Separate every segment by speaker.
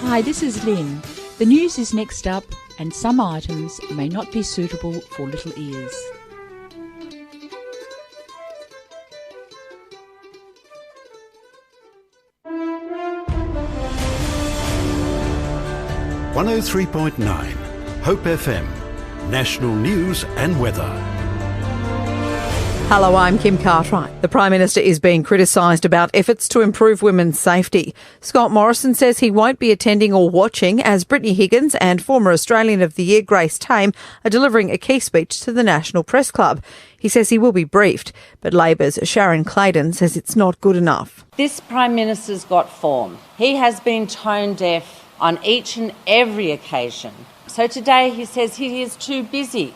Speaker 1: Hi, this is Lynn. The news is next up, and some items may not be suitable for little ears.
Speaker 2: (103.9) Hope FM, National News and Weather.
Speaker 3: Hello, I'm Kim Cartwright. The Prime Minister is being criticised about efforts to improve women's safety. Scott Morrison says he won't be attending or watching as Brittany Higgins and former Australian of the Year Grace Tame are delivering a key speech to the National Press Club. He says he will be briefed, but Labor's Sharon Claydon says it's not good enough.
Speaker 4: This Prime Minister's got form. He has been tone deaf on each and every occasion. So today he says he is too busy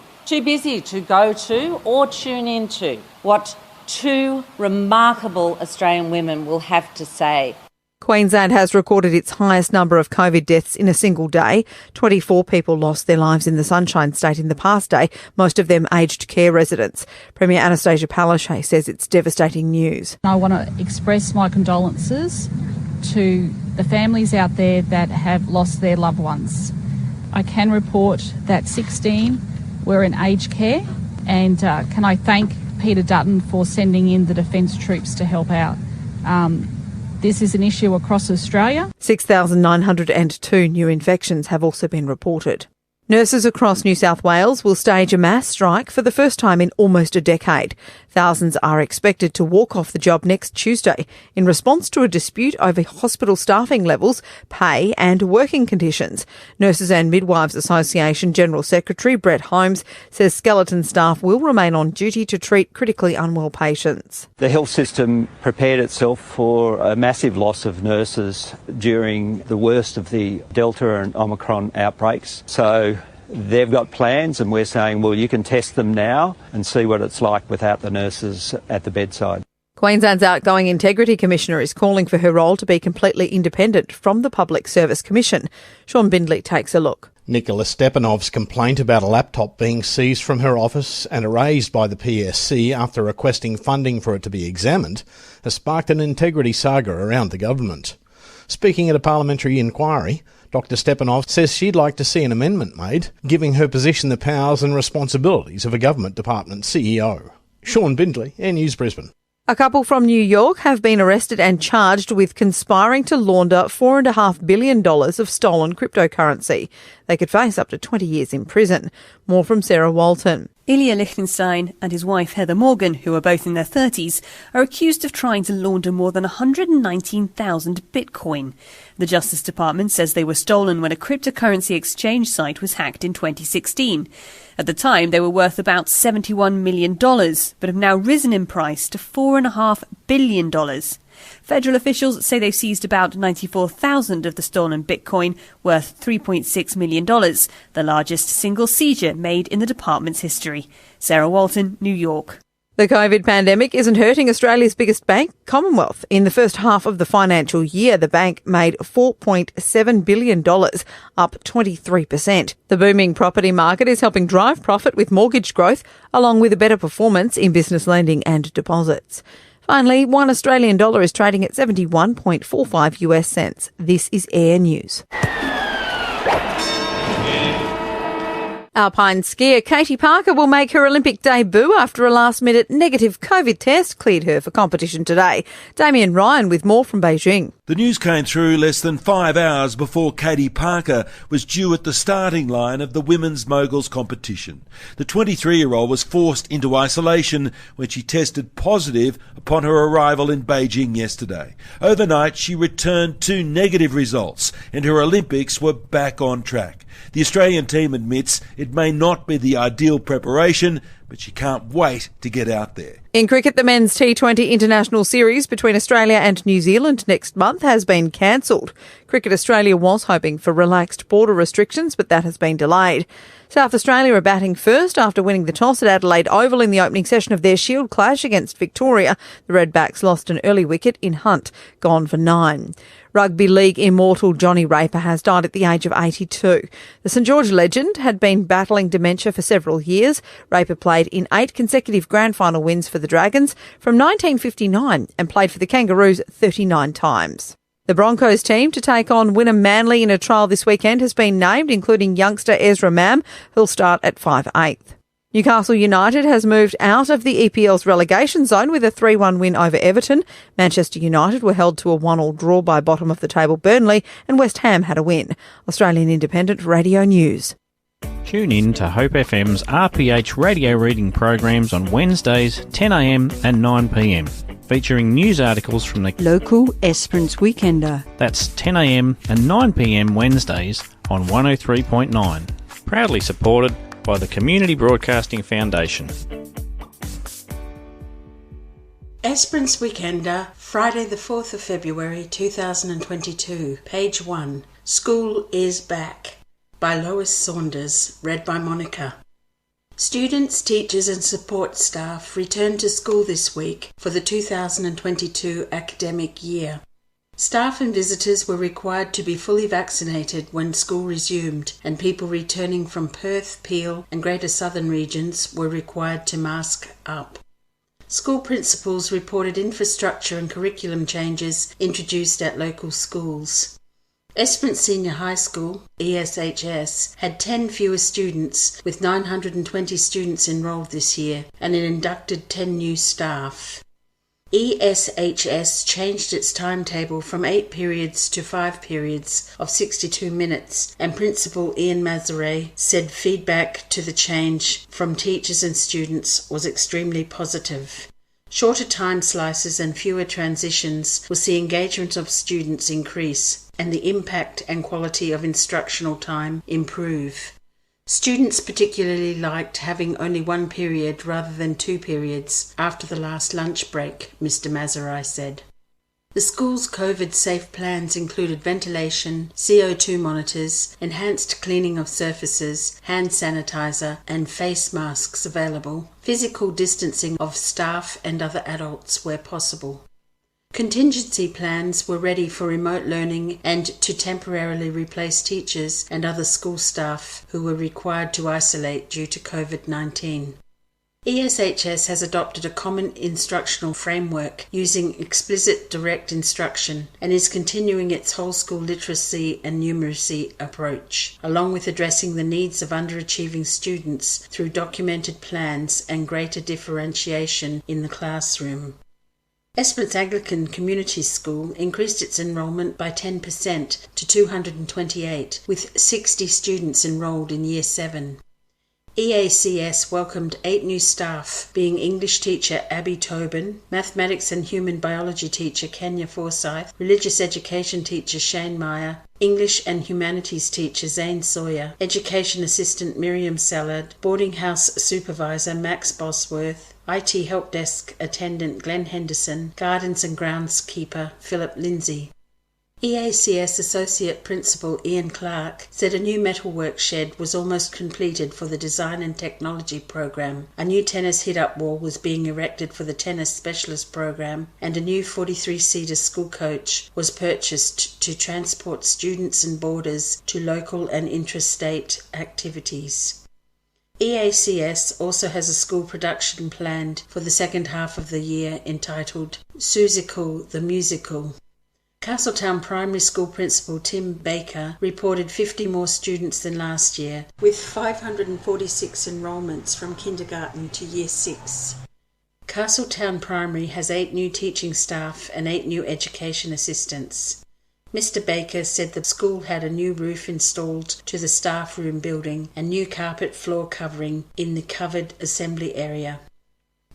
Speaker 4: to go to or tune into what two remarkable Australian women will have to say.
Speaker 3: Queensland has recorded its highest number of COVID deaths in a single day. 24 people lost their lives in the Sunshine State in the past day, most of them aged care residents. Premier Anastasia Palaszczuk says it's devastating news.
Speaker 5: I want to express my condolences to the families out there that have lost their loved ones. I can report that 16 were in aged care, and can I thank Peter Dutton for sending in the Defence troops to help out. This is an issue across Australia.
Speaker 3: 6,902 new infections have also been reported. Nurses across New South Wales will stage a mass strike for the first time in almost a decade. Thousands are expected to walk off the job next Tuesday in response to a dispute over hospital staffing levels, pay and working conditions. Nurses and Midwives Association General Secretary Brett Holmes says skeleton staff will remain on duty to treat critically unwell patients.
Speaker 6: The health system prepared itself for a massive loss of nurses during the worst of the Delta and Omicron outbreaks. So they've got plans, and we're saying, well, you can test them now and see what it's like without the nurses at the bedside.
Speaker 3: Queensland's outgoing Integrity Commissioner is calling for her role to be completely independent from the Public Service Commission. Sean Bindley takes a look.
Speaker 7: Nicola Stepanov's complaint about a laptop being seized from her office and erased by the PSC after requesting funding for it to be examined has sparked an integrity saga around the government. Speaking at a parliamentary inquiry, Dr Stepanov says she'd like to see an amendment made, giving her position the powers and responsibilities of a government department CEO. Sean Bindley, Air News Brisbane.
Speaker 3: A couple from New York have been arrested and charged with conspiring to launder $4.5 billion of stolen cryptocurrency. They could face up to 20 years in prison. More from Sarah Walton.
Speaker 8: Ilya Lichtenstein and his wife Heather Morgan, who are both in their 30s, are accused of trying to launder more than 119,000 Bitcoin. The Justice Department says they were stolen when a cryptocurrency exchange site was hacked in 2016. At the time, they were worth about $71 million, but have now risen in price to $4.5 billion. Federal officials say they've seized about 94,000 of the stolen Bitcoin, worth $3.6 million, the largest single seizure made in the department's history. Sarah Walton, New York.
Speaker 3: The COVID pandemic isn't hurting Australia's biggest bank, Commonwealth. In the first half of the financial year, the bank made $4.7 billion, up 23%. The booming property market is helping drive profit with mortgage growth, along with a better performance in business lending and deposits. Finally, $1 Australian is trading at 71.45 US cents. This is Air News. Alpine skier Katie Parker will make her Olympic debut after a last-minute negative COVID test cleared her for competition today. Damien Ryan with more from Beijing.
Speaker 9: The news came through less than 5 hours before Katie Parker was due at the starting line of the women's moguls competition. The 23-year-old was forced into isolation when she tested positive upon her arrival in Beijing yesterday. Overnight, she returned 2 negative results, and her Olympics were back on track. The Australian team admits it may not be the ideal preparation, but she can't wait to get out there.
Speaker 3: In cricket, the men's T20 international series between Australia and New Zealand next month has been cancelled. Cricket Australia was hoping for relaxed border restrictions, but that has been delayed. South Australia are batting first after winning the toss at Adelaide Oval in the opening session of their Shield clash against Victoria. The Redbacks lost an early wicket in Hunt, gone for 9. Rugby League immortal Johnny Raper has died at the age of 82. The St George legend had been battling dementia for several years. Raper played in 8 consecutive grand final wins for the Dragons from 1959 and played for the Kangaroos 39 times. The Broncos team to take on Wynnum Manly in a trial this weekend has been named, including youngster Ezra Mam, who'll start at 5/8. Newcastle United has moved out of the EPL's relegation zone with a 3-1 win over Everton. Manchester United were held to a 1-1 draw by bottom of the table Burnley, and West Ham had a win. Australian Independent Radio News.
Speaker 10: Tune in to Hope FM's RPH radio reading programs on Wednesdays 10am and 9pm, featuring news articles from the
Speaker 11: local Esperance Weekender.
Speaker 10: That's 10am and 9pm Wednesdays on 103.9. Proudly supported by the Community Broadcasting Foundation.
Speaker 12: Esperance Weekender, Friday the 4th of February 2022, page 1, School is Back, by Lois Saunders, read by Monica. Students, teachers and support staff returned to school this week for the 2022 academic year. Staff and visitors were required to be fully vaccinated when school resumed, and people returning from Perth, Peel and Greater Southern regions were required to mask up. School principals reported infrastructure and curriculum changes introduced at local schools. Esperance Senior High School, ESHS, had 10 fewer students, with 920 students enrolled this year, and it inducted 10 new staff. ESHS changed its timetable from 8 periods to 5 periods of 62 minutes, and Principal Ian Mazaret said feedback to the change from teachers and students was extremely positive. Shorter time slices and fewer transitions will see engagement of students increase and the impact and quality of instructional time improve. Students particularly liked having only 1 period rather than 2 periods after the last lunch break, Mr. Mazarai said. The school's COVID-safe plans included ventilation, CO2 monitors, enhanced cleaning of surfaces, hand sanitizer and face masks available, physical distancing of staff and other adults where possible. Contingency plans were ready for remote learning and to temporarily replace teachers and other school staff who were required to isolate due to COVID-19. ESHS has adopted a common instructional framework using explicit direct instruction and is continuing its whole school literacy and numeracy approach, along with addressing the needs of underachieving students through documented plans and greater differentiation in the classroom. Esperance Anglican Community School increased its enrolment by 10% to 228, with 60 students enrolled in Year 7. EACS welcomed 8 new staff, being English teacher Abby Tobin, mathematics and human biology teacher Kenya Forsyth, religious education teacher Shane Meyer, English and humanities teacher Zane Sawyer, education assistant Miriam Sallard, boarding house supervisor Max Bosworth, IT help desk attendant Glenn Henderson, gardens and groundskeeper Philip Lindsay. EACS Associate Principal Ian Clark said a new metalwork shed was almost completed for the Design and Technology program, a new tennis hit-up wall was being erected for the Tennis Specialist program, and a new 43-seater school coach was purchased to transport students and boarders to local and intrastate activities. EACS also has a school production planned for the second half of the year entitled Susical the Musical. Castletown Primary School Principal Tim Baker reported 50 more students than last year, with 546 enrolments from kindergarten to Year 6. Castletown Primary has 8 new teaching staff and 8 new education assistants. Mr. Baker said the school had a new roof installed to the staff room building and new carpet floor covering in the covered assembly area.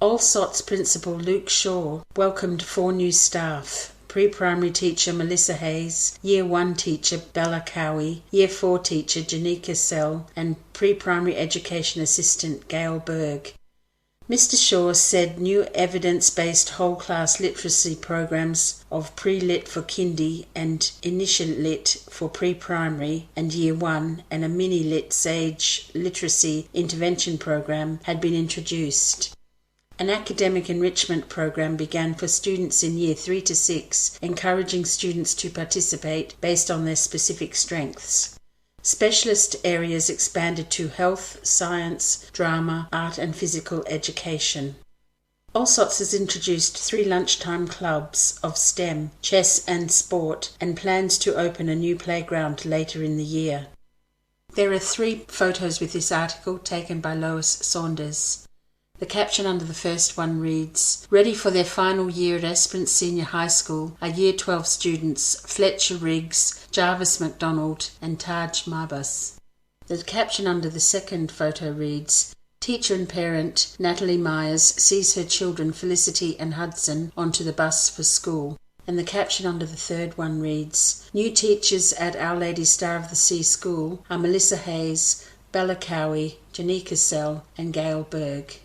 Speaker 12: Allsott's Principal Luke Shaw welcomed 4 new staff. Pre-primary teacher Melissa Hayes, Year 1 teacher Bella Cowie, Year 4 teacher Janika Sell, and pre-primary education assistant Gail Berg. Mr. Shaw said new evidence-based whole-class literacy programs of Pre-Lit for Kindy and Initial Lit for pre-primary and Year 1 and a Mini-Lit Sage literacy intervention program had been introduced. An academic enrichment program began for students in Year 3 to 6, encouraging students to participate based on their specific strengths. Specialist areas expanded to health, science, drama, art and physical education. Allsots has introduced 3 lunchtime clubs of STEM, chess and sport, and plans to open a new playground later in the year. There are 3 photos with this article taken by Lois Saunders. The caption under the first one reads, "Ready for their final year at Esperance Senior High School are Year 12 students Fletcher Riggs, Jarvis McDonald and Taj Marbus." The caption under the second photo reads, "Teacher and parent Natalie Myers sees her children Felicity and Hudson onto the bus for school." And the caption under the third one reads, "New teachers at Our Lady Star of the Sea School are Melissa Hayes, Bella Cowie, Janika Sell and Gail Berg."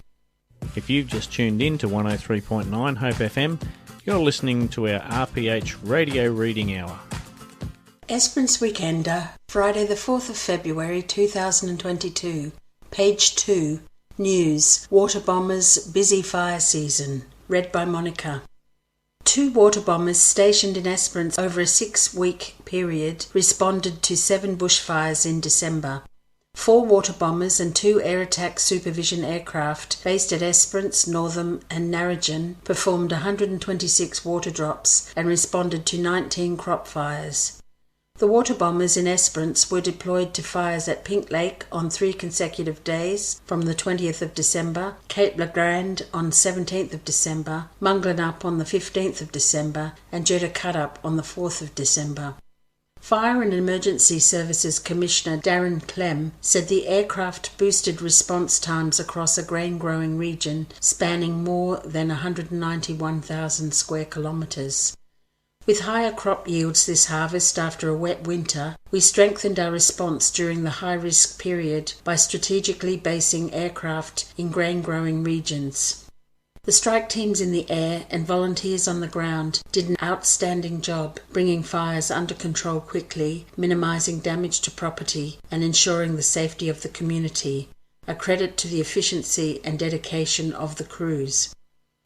Speaker 10: If you've just tuned in to 103.9 Hope FM, you're listening to our RPH Radio Reading Hour.
Speaker 12: Esperance Weekender, Friday the 4th of February 2022. Page 2. News. Water bombers busy fire season. Read by Monica. 2 water bombers stationed in Esperance over a 6-week period responded to 7 bushfires in December. 4 water bombers and 2 air attack supervision aircraft based at Esperance, Northam and Narrogin performed 126 water drops and responded to 19 crop fires. The water bombers in Esperance were deployed to fires at Pink Lake on 3 consecutive days from the 20th of December, Cape Le Grand on 17th of December, Munglanup on the 15th of December and Jurdacutup on the 4th of December. Fire and Emergency Services Commissioner Darren Clem said the aircraft boosted response times across a grain-growing region spanning more than 191,000 square kilometres. With higher crop yields this harvest after a wet winter, we strengthened our response during the high-risk period by strategically basing aircraft in grain-growing regions. The strike teams in the air and volunteers on the ground did an outstanding job bringing fires under control quickly, minimising damage to property and ensuring the safety of the community, a credit to the efficiency and dedication of the crews.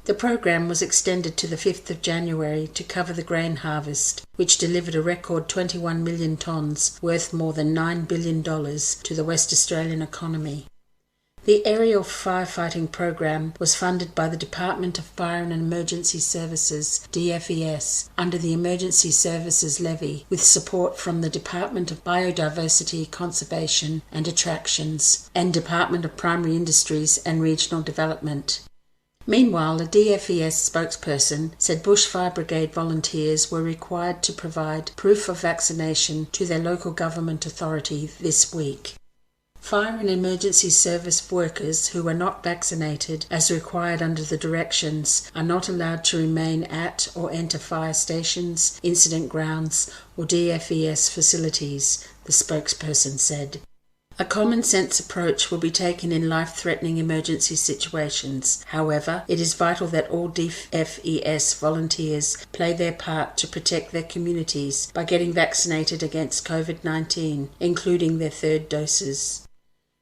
Speaker 12: The program was extended to the 5th of January to cover the grain harvest, which delivered a record 21 million tonnes worth more than $9 billion to the West Australian economy. The aerial firefighting program was funded by the Department of Fire and Emergency Services, DFES, under the Emergency Services Levy, with support from the Department of Biodiversity, Conservation and Attractions and Department of Primary Industries and Regional Development. Meanwhile, a DFES spokesperson said Bushfire Brigade volunteers were required to provide proof of vaccination to their local government authority this week. Fire and emergency service workers who are not vaccinated as required under the directions are not allowed to remain at or enter fire stations, incident grounds or DFES facilities, the spokesperson said. A common-sense approach will be taken in life-threatening emergency situations. However, it is vital that all DFES volunteers play their part to protect their communities by getting vaccinated against COVID-19, including their 3rd doses.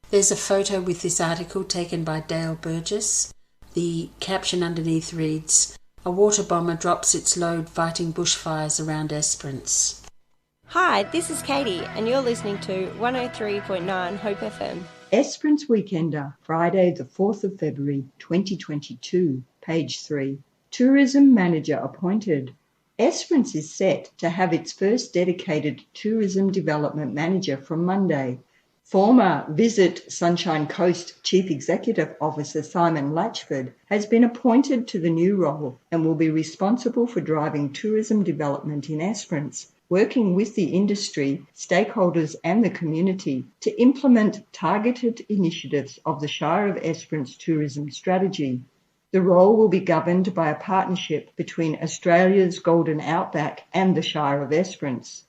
Speaker 12: There's a photo with this article taken by Dale Burgess. The caption underneath reads, "A water bomber drops its load fighting bushfires around Esperance."
Speaker 13: Hi, this is Katie, and you're listening to 103.9 Hope FM.
Speaker 11: Esperance Weekender, Friday the 4th of February 2022, page 3. Tourism Manager appointed. Esperance is set to have its first dedicated Tourism Development Manager from Monday. Former Visit Sunshine Coast Chief Executive Officer Simon Latchford has been appointed to the new role and will be responsible for driving tourism development in Esperance, working with the industry, stakeholders and the community to implement targeted initiatives of the Shire of Esperance tourism strategy. The role will be governed by a partnership between Australia's Golden Outback and the Shire of Esperance.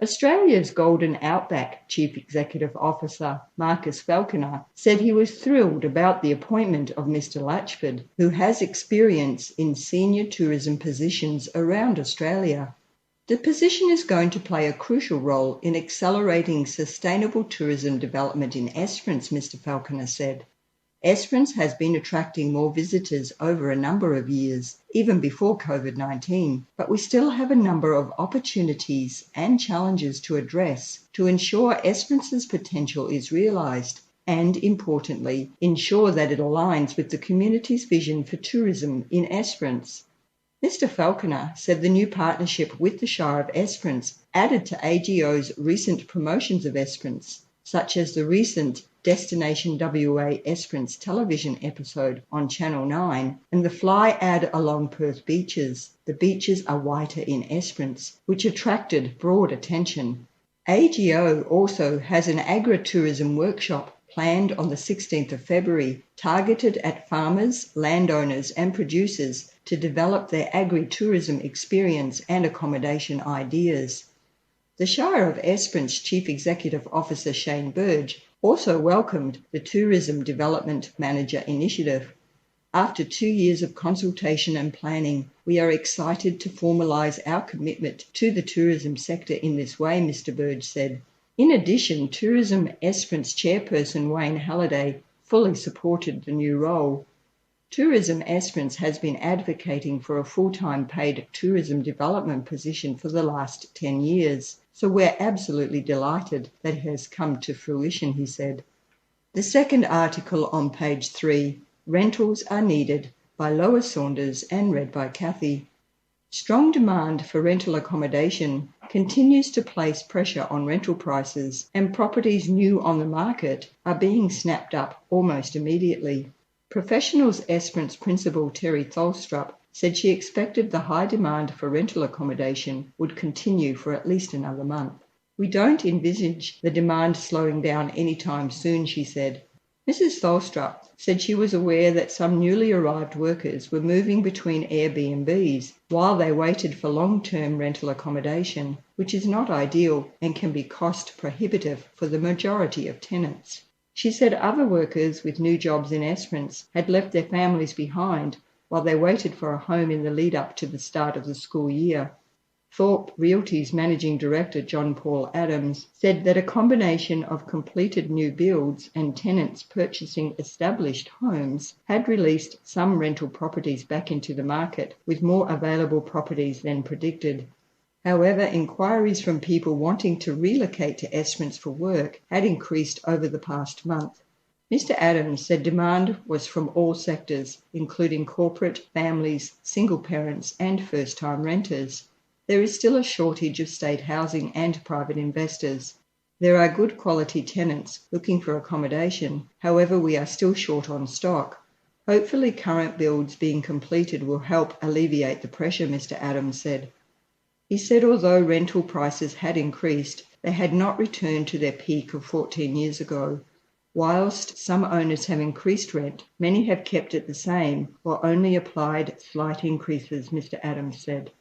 Speaker 11: Australia's Golden Outback Chief Executive Officer Marcus Falconer said he was thrilled about the appointment of Mr. Latchford, who has experience in senior tourism positions around Australia. The position is going to play a crucial role in accelerating sustainable tourism development in Esperance, Mr. Falconer said. Esperance has been attracting more visitors over a number of years, even before COVID-19, but we still have a number of opportunities and challenges to address to ensure Esperance's potential is realised. and, importantly, ensure that it aligns with the community's vision for tourism in Esperance. Mr Falconer said the new partnership with the Shire of Esperance added to AGO's recent promotions of Esperance, such as the recent Destination WA Esperance television episode on Channel 9 and the fly ad along Perth beaches. The beaches are whiter in Esperance, which attracted broad attention. AGO also has an agritourism workshop planned on the 16th of February, targeted at farmers, landowners and producers to develop their agri-tourism experience and accommodation ideas. The Shire of Esperance Chief Executive Officer Shane Burge also welcomed the Tourism Development Manager initiative. After 2 years of consultation and planning, we are excited to formalise our commitment to the tourism sector in this way, Mr Burge said. In addition, Tourism Esperance Chairperson Wayne Halliday fully supported the new role. Tourism Esperance has been advocating for a full-time paid tourism development position for the last 10 years, so we're absolutely delighted that it has come to fruition, he said. The second article on page 3, Rentals Are Needed, by Lois Saunders and read by Kathy. Strong demand for rental accommodation continues to place pressure on rental prices, and properties new on the market are being snapped up almost immediately. Professionals Esperance Principal Terry Tholstrup said she expected the high demand for rental accommodation would continue for at least another month. We don't envisage the demand slowing down anytime soon, she said. Mrs. Tholstrup said she was aware that some newly arrived workers were moving between Airbnbs while they waited for long-term rental accommodation, which is not ideal and can be cost prohibitive for the majority of tenants. She said other workers with new jobs in Esperance had left their families behind while they waited for a home in the lead-up to the start of the school year. Thorpe Realty's Managing Director John Paul Adams said that a combination of completed new builds and tenants purchasing established homes had released some rental properties back into the market, with more available properties than predicted. However, inquiries from people wanting to relocate to Esperance for work had increased over the past month. Mr. Adams said demand was from all sectors, including corporate, families, single parents and first-time renters. There is still a shortage of state housing and private investors. There are good quality tenants looking for accommodation, however we are still short on stock. Hopefully current builds being completed will help alleviate the pressure, Mr. Adams said. He said although rental prices had increased, they had not returned to their peak of 14 years ago. Whilst some owners have increased rent, many have kept it the same or only applied slight increases, Mr. Adams said.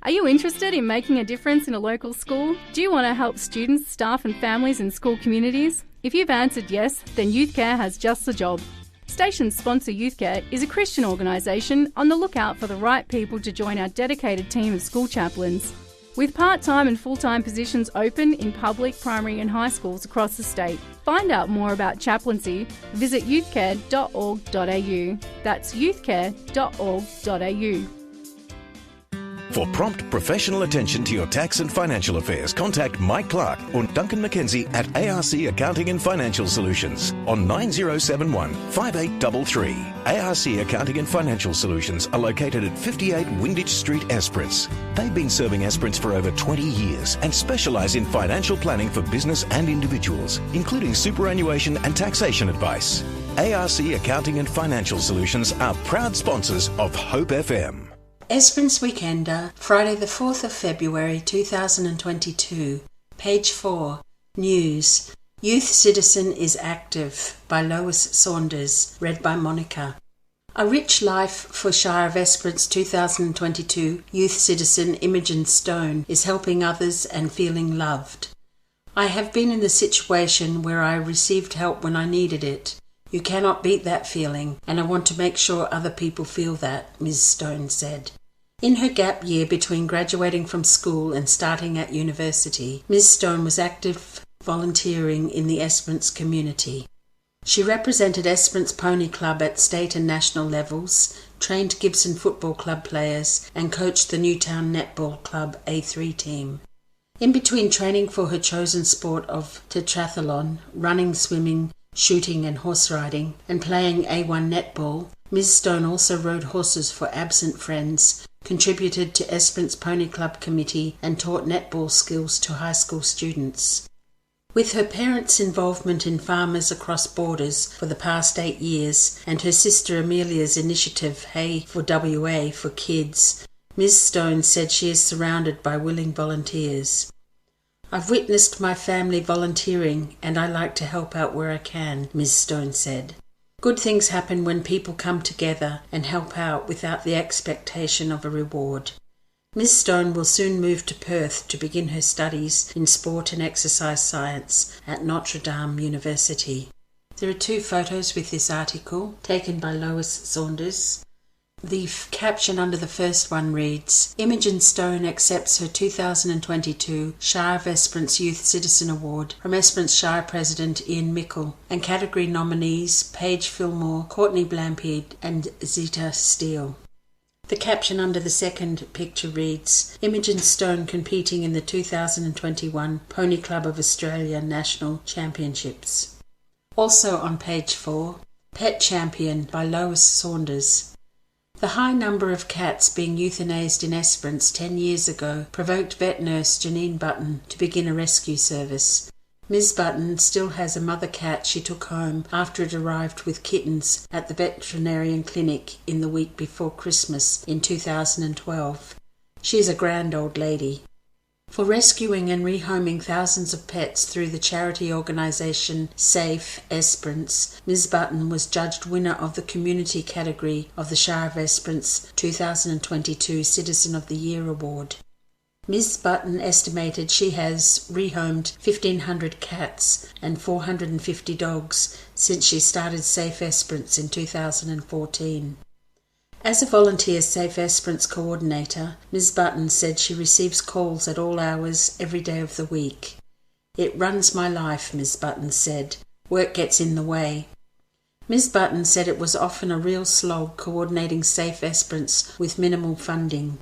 Speaker 14: Are you interested in making a difference in a local school? Do you want to help students, staff and families in school communities? If you've answered yes, then Youth Care has just the job. Station's sponsor Youth Care is a Christian organisation on the lookout for the right people to join our dedicated team of school chaplains. With part-time and full-time positions open in public, primary and high schools across the state. Find out more about chaplaincy, visit youthcare.org.au. That's youthcare.org.au.
Speaker 15: For prompt professional attention to your tax and financial affairs, contact Mike Clark or Duncan McKenzie at ARC Accounting and Financial Solutions on 9071 5833. ARC Accounting and Financial Solutions are located at 58 Windage Street, Esperance. They've been serving Esperance for over 20 years and specialise in financial planning for business and individuals, including superannuation and taxation advice. ARC Accounting and Financial Solutions are proud sponsors of Hope FM.
Speaker 12: Esperance Weekender, Friday the 4th of February 2022. Page 4. News. Youth Citizen is Active by Lois Saunders, read by Monica. A Rich Life for Shire of Esperance 2022 Youth Citizen Imogen Stone is helping others and feeling loved. I have been in the situation where I received help when I needed it. You cannot beat that feeling, and I want to make sure other people feel that, Ms. Stone said. In her gap year between graduating from school and starting at university, Ms. Stone was active volunteering in the Esperance community. She represented Esperance Pony Club at state and national levels, trained Gibson Football Club players, and coached the Newtown Netball Club A3 team. In between training for her chosen sport of tetrathlon, running, swimming, shooting and horse riding, and playing A1 netball, Ms. Stone also rode horses for absent friends, contributed to Esperance Pony Club committee and taught netball skills to high school students. With her parents' involvement in Farmers Across Borders for the past 8 years and her sister Amelia's initiative Hey for WA for Kids, Ms. Stone said she is surrounded by willing volunteers. "I've witnessed my family volunteering and I like to help out where I can," Ms. Stone said. "Good things happen when people come together and help out without the expectation of a reward." Ms. Stone will soon move to Perth to begin her studies in sport and exercise science at Notre Dame University. There are 2 photos with this article, taken by Lois Saunders. The caption under the first one reads, "Imogen Stone accepts her 2022 Shire of Esperance Youth Citizen Award from Esperance Shire President Ian Mickle, and category nominees Paige Fillmore, Courtney Blampied and Zita Steele." The caption under the second picture reads, "Imogen Stone competing in the 2021 Pony Club of Australia National Championships." Also on page 4, Pet Champion by Lois Saunders. The high number of cats being euthanized in Esperance 10 years ago provoked vet nurse Janine Button to begin a rescue service. Ms. Button still has a mother cat she took home after it arrived with kittens at the veterinarian clinic in the week before Christmas in 2012. She is a grand old lady. For rescuing and rehoming thousands of pets through the charity organisation Safe Esperance, Ms. Button was judged winner of the community category of the Shire of Esperance 2022 Citizen of the Year Award. Ms. Button estimated she has rehomed 1,500 cats and 450 dogs since she started Safe Esperance in 2014. As a volunteer Safe Esperance coordinator, Ms. Button said she receives calls at all hours every day of the week. "It runs my life," Ms. Button said. "Work gets in the way." Ms. Button said it was often a real slog coordinating Safe Esperance with minimal funding.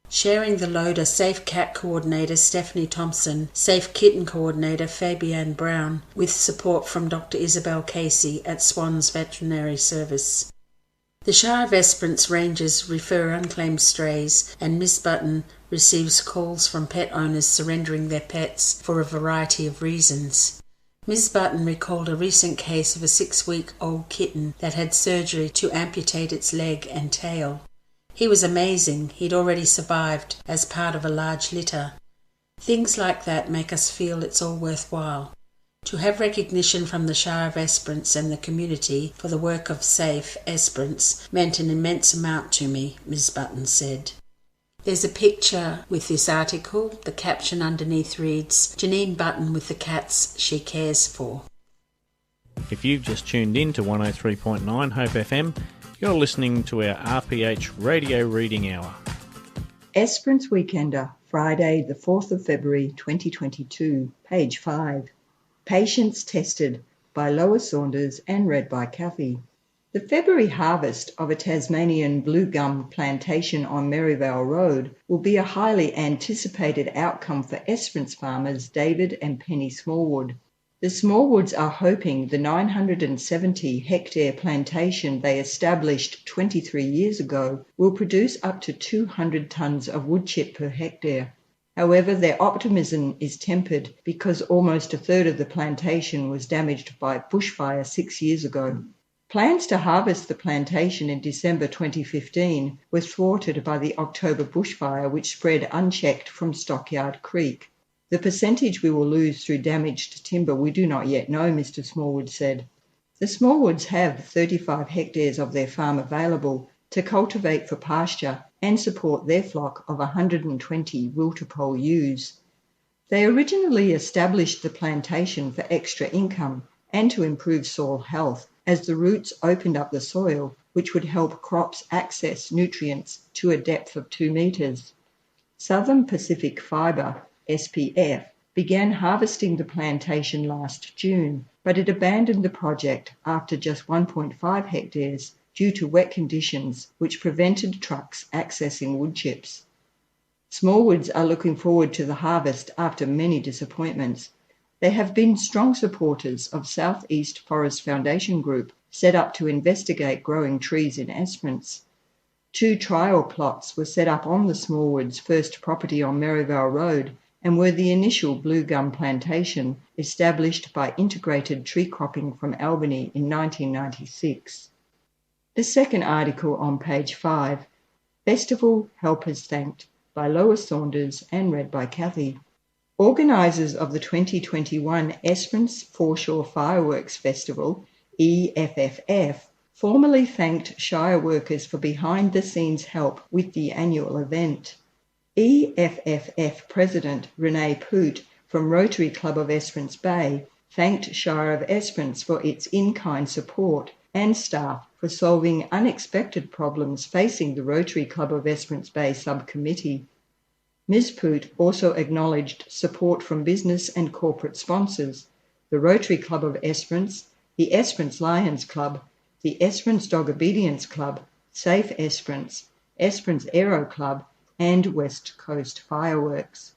Speaker 12: Sharing the load are Safe Cat Coordinator Stephanie Thompson, Safe Kitten Coordinator Fabienne Brown, with support from Dr. Isabel Casey at Swans Veterinary Service. The Shire of Esperance Rangers refer unclaimed strays, and Miss Button receives calls from pet owners surrendering their pets for a variety of reasons. Ms. Button recalled a recent case of a 6-week-old kitten that had surgery to amputate its leg and tail. He was amazing. He'd already survived as part of a large litter. Things like that make us feel it's all worthwhile. To have recognition from the Shire of Esperance and the community for the work of Safe Esperance meant an immense amount to me, Ms. Button said. There's a picture with this article. The caption underneath reads, "Janine Button with the cats she cares for."
Speaker 10: If you've just tuned in to 103.9 Hope FM, you're listening to our RPH Radio Reading Hour.
Speaker 11: Esperance Weekender, Friday the 4th of February 2022, page 5. Patience Tested by Lois Saunders and read by Kathy. The February harvest of a Tasmanian blue gum plantation on Merivale Road will be a highly anticipated outcome for Esperance farmers David and Penny Smallwood. The Smallwoods are hoping the 970-hectare plantation they established 23 years ago will produce up to 200 tonnes of wood chip per hectare. However, their optimism is tempered because almost a third of the plantation was damaged by bushfire 6 years ago. Plans to harvest the plantation in December 2015 were thwarted by the October bushfire, which spread unchecked from Stockyard Creek. The percentage we will lose through damaged timber we do not yet know, Mr. Smallwood said. The Smallwoods have 35 hectares of their farm available to cultivate for pasture and support their flock of 120 Wilterpole ewes. They originally established the plantation for extra income and to improve soil health, as the roots opened up the soil, which would help crops access nutrients to a depth of 2 metres. Southern Pacific Fibre, SPF, began harvesting the plantation last June, but it abandoned the project after just 1.5 hectares due to wet conditions which prevented trucks accessing wood chips. Smallwoods are looking forward to the harvest after many disappointments. They have been strong supporters of South East Forest Foundation Group, set up to investigate growing trees in Esperance. 2 trial plots were set up on the Smallwoods' first property on Merivale Road and were the initial blue gum plantation established by integrated tree cropping from Albany in 1996. The second article on page 5, Festival Helpers Thanked, by Lois Saunders and read by Kathy. Organisers of the 2021 Esperance Foreshore Fireworks Festival, EFFF, formally thanked Shire workers for behind-the-scenes help with the annual event. EFFF President Renee Poot from Rotary Club of Esperance Bay thanked Shire of Esperance for its in-kind support and staff for solving unexpected problems facing the Rotary Club of Esperance Bay subcommittee. Ms. Poot also acknowledged support from business and corporate sponsors, the Rotary Club of Esperance, the Esperance Lions Club, the Esperance Dog Obedience Club, Safe Esperance, Esperance Aero Club, and West Coast Fireworks.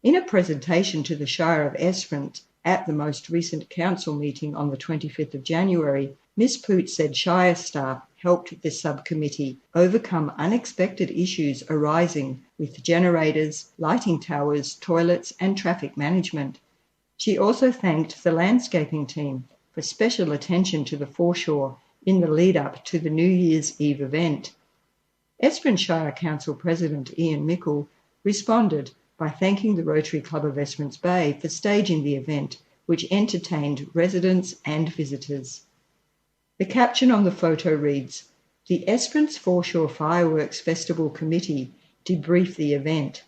Speaker 11: In a presentation to the Shire of Esperance at the most recent council meeting on the 25th of January, Ms. Poot said Shire staff helped the subcommittee overcome unexpected issues arising with generators, lighting towers, toilets, and traffic management. She also thanked the landscaping team for special attention to the foreshore in the lead-up to the New Year's Eve event. Esperance Shire Council President Ian Mickle responded by thanking the Rotary Club of Esperance Bay for staging the event, which entertained residents and visitors. The caption on the photo reads, "The Esperance Foreshore Fireworks Festival Committee debrief the event.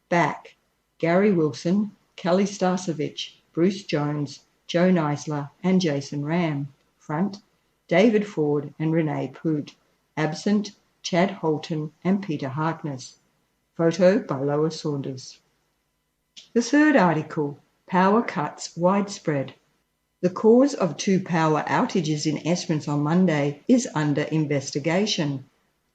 Speaker 11: Back, Gary Wilson, Kelly Starcevich, Bruce Jones, Joe Neisler and Jason Ram. Front, David Ford and Renee Poot. Absent, Chad Holton and Peter Harkness. Photo by Lois Saunders." The third article, Power Cuts Widespread. The cause of 2 power outages in Esperance on Monday is under investigation.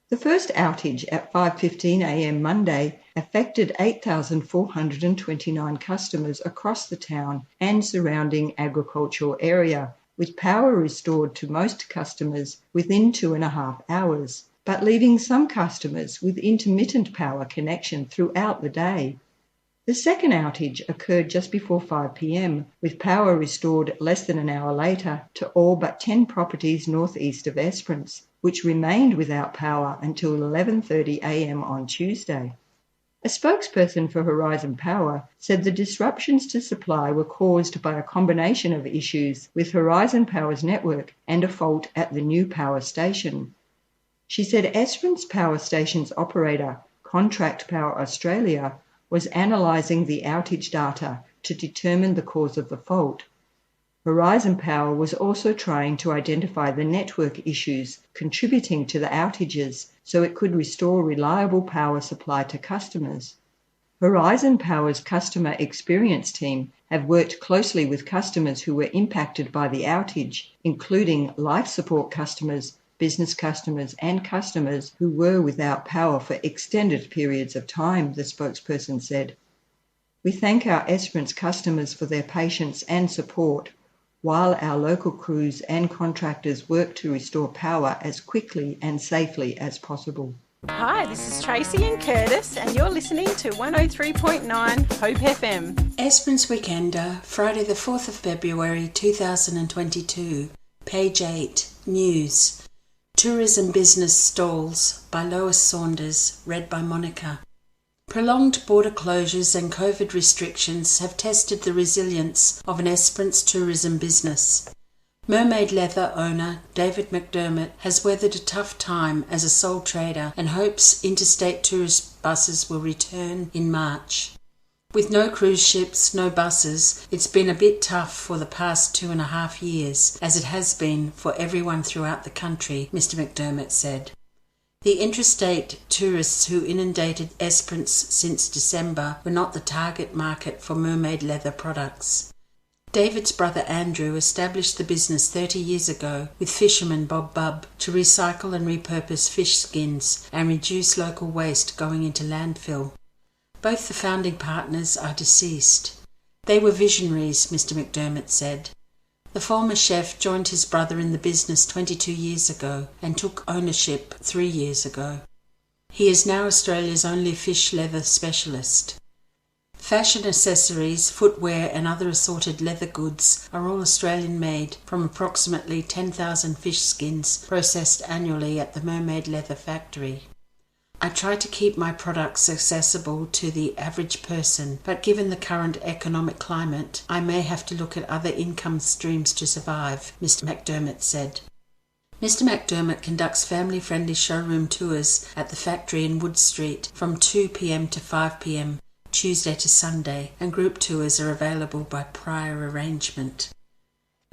Speaker 11: The first outage at 5:15 a.m. Monday affected 8,429 customers across the town and surrounding agricultural area, with power restored to most customers within 2.5 hours, but leaving some customers with intermittent power connection throughout the day. The second outage occurred just before 5 p.m, with power restored less than an hour later to all but 10 properties northeast of Esperance, which remained without power until 11:30 a.m. on Tuesday. A spokesperson for Horizon Power said the disruptions to supply were caused by a combination of issues with Horizon Power's network and a fault at the new power station. She said Esperance Power Station's operator, Contract Power Australia, was analysing the outage data to determine the cause of the fault. Horizon Power was also trying to identify the network issues contributing to the outages so it could restore reliable power supply to customers. Horizon Power's customer experience team have worked closely with customers who were impacted by the outage, including life support customers, business customers and customers who were without power for extended periods of time, the spokesperson said. We thank our Esperance customers for their patience and support, while our local crews and contractors work to restore power as quickly and safely as possible.
Speaker 16: Hi, this is Tracy and Curtis, and you're listening to 103.9 Hope FM.
Speaker 12: Esperance Weekender, Friday the 4th of February 2022. Page 8, News. Tourism Business Stalls by Lois Saunders, read by Monica. Prolonged border closures and COVID restrictions have tested the resilience of an Esperance tourism business. Mermaid Leather owner David McDermott has weathered a tough time as a sole trader and hopes interstate tourist buses will return in March. With no cruise ships, no buses, it's been a bit tough for the past 2.5 years, as it has been for everyone throughout the country, Mr. McDermott said. The interstate tourists who inundated Esperance since December were not the target market for Mermaid Leather products. David's brother Andrew established the business 30 years ago with fisherman Bob Bubb to recycle and repurpose fish skins and reduce local waste going into landfill. Both the founding partners are deceased. They were visionaries, Mr. McDermott said. The former chef joined his brother in the business 22 years ago and took ownership 3 years ago. He is now Australia's only fish leather specialist. Fashion accessories, footwear and other assorted leather goods are all Australian made from approximately 10,000 fish skins processed annually at the Mermaid Leather Factory. I try to keep my products accessible to the average person, but given the current economic climate, I may have to look at other income streams to survive, Mr. McDermott said. Mr. McDermott conducts family-friendly showroom tours at the factory in Wood Street from 2 p.m. to 5 p.m. Tuesday to Sunday, and group tours are available by prior arrangement.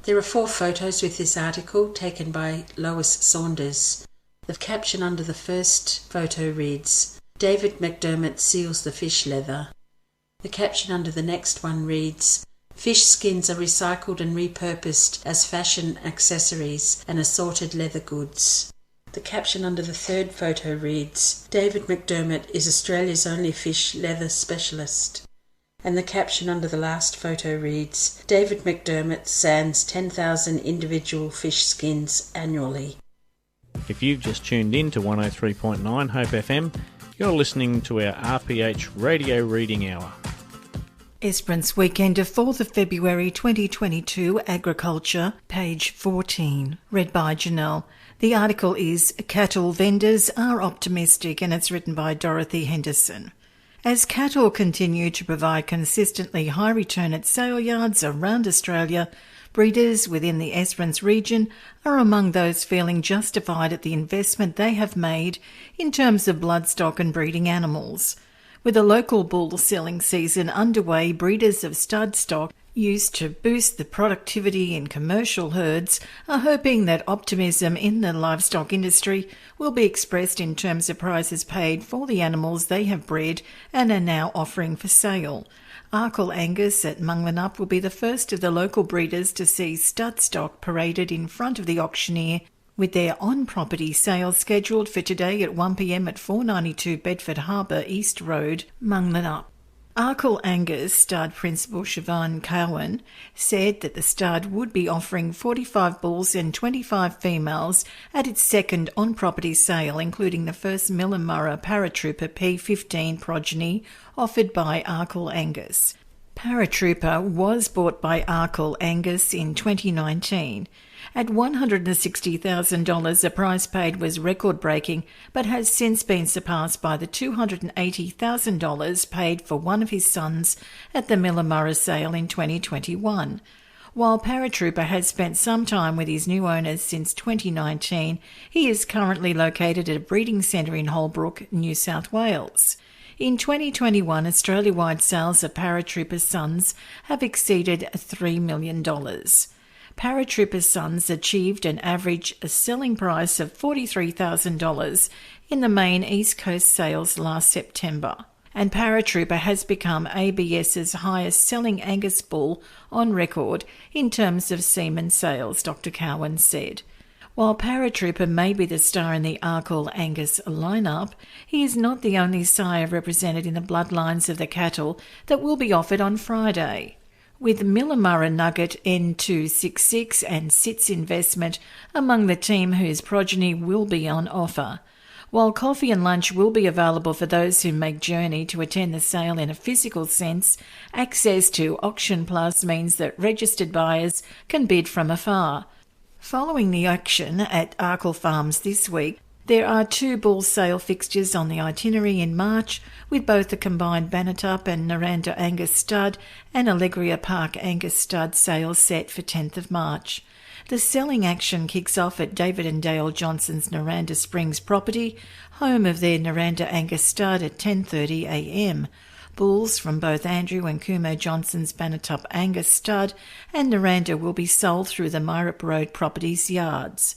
Speaker 12: There are 4 photos with this article taken by Lois Saunders. The caption under the first photo reads, "David McDermott seals the fish leather." The caption under the next one reads, "Fish skins are recycled and repurposed as fashion accessories and assorted leather goods." The caption under the third photo reads, "David McDermott is Australia's only fish leather specialist." And the caption under the last photo reads, "David McDermott sands 10,000 individual fish skins annually."
Speaker 10: If you've just tuned in to 103.9 Hope FM, you're listening to our RPH Radio Reading Hour.
Speaker 17: Esperance Weekender, 4th of February 2022, Agriculture, page 14. Read by Janelle. The article is "Cattle Vendors Are Optimistic" and it's written by Dorothy Henderson. As cattle continue to provide consistently high return at sale yards around Australia, breeders within the Esperance region are among those feeling justified at the investment they have made in terms of bloodstock and breeding animals. With a local bull selling season underway, breeders of stud stock used to boost the productivity in commercial herds are hoping that optimism in the livestock industry will be expressed in terms of prices paid for the animals they have bred and are now offering for sale. Arkle Angus at Munglanup will be the first of the local breeders to see stud stock paraded in front of the auctioneer, with their on-property sales scheduled for today at 1 p.m. at 492 Bedford Harbour East Road, Munglanup. Arkle Angus stud principal Siobhan Cowan said that the stud would be offering 45 bulls and 25 females at its second on-property sale, including the first Millamurra Paratrooper P15 progeny offered by Arkle Angus. Paratrooper was bought by Arkle Angus in 2019. At $160,000, the price paid was record-breaking, but has since been surpassed by the $280,000 paid for one of his sons at the Millamurra sale in 2021. While Paratrooper has spent some time with his new owners since 2019, he is currently located at a breeding centre in Holbrook, New South Wales. In 2021, Australia-wide sales of Paratrooper sons have exceeded $3 million. Paratrooper sons achieved an average selling price of $43,000 in the main East Coast sales last September, and Paratrooper has become ABS's highest selling Angus bull on record in terms of semen sales, Dr. Cowan said. While Paratrooper may be the star in the Arkle Angus lineup, he is not the only sire represented in the bloodlines of the cattle that will be offered on Friday. With Millamurra Nugget N266 and Sits Investment among the team whose progeny will be on offer. While coffee and lunch will be available for those who make journey to attend the sale in a physical sense, access to Auction Plus means that registered buyers can bid from afar. Following the auction at Arkle Farms this week, there are 2 bull sale fixtures on the itinerary in March, with both the combined Banatup and Naranda Angus stud and Allegria Park Angus stud sales set for 10th of March. The selling action kicks off at David and Dale Johnson's Naranda Springs property, home of their Naranda Angus stud, at 10:30 a.m. Bulls from both Andrew and Kumo Johnson's Banatup Angus stud and Naranda will be sold through the Myrup Road properties yards.